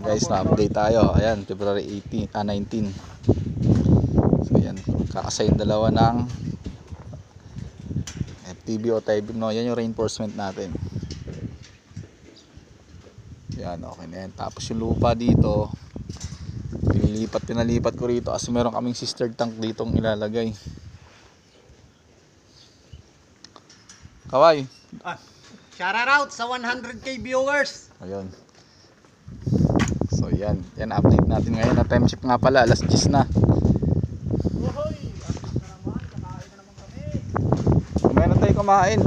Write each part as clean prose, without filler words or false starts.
Guys, na-update tayo. Ayan, February 19. So ayan, kakasayin dalawa ng FTB o Tyvek, no? Yan yung reinforcement natin. Yan, okay na yan. Tapos yung lupa dito, pinalipat ko rito kasi meron kaming sister tank ditong ilalagay. Kaway. Shout out sa 100k viewers. Ayun. So yan update natin ngayon na time shift nga pala, alas 10 na. Kumain tayo kumain.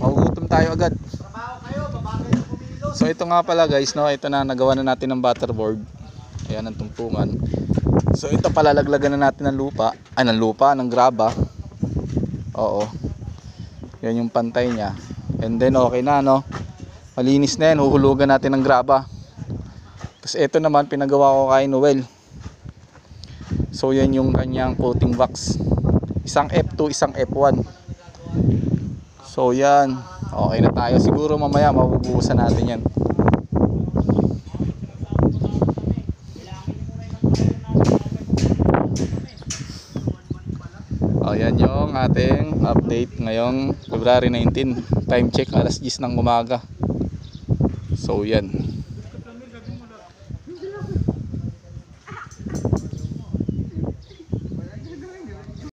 Magugutom tayo agad. Trabaho kayo, babagay na kumilos. So ito nga pala guys, no, ito na nagawa na natin ng butterboard. Ayan ang tungtungan. So ito palalaglagan na natin ng lupa, ng graba. Oo. Yan yung pantay niya. And then okay na, no. Malinis na yan, huhulugan natin ng graba. Tapos ito naman pinagawa ko kay Noel. So yan yung kanyang coating box. Isang F2, isang F1. So yan, okay na tayo. Siguro mamaya mabubuhusan natin yan. Ayan yung ating update ngayong February 19. Time check alas 10 ng umaga. So yan.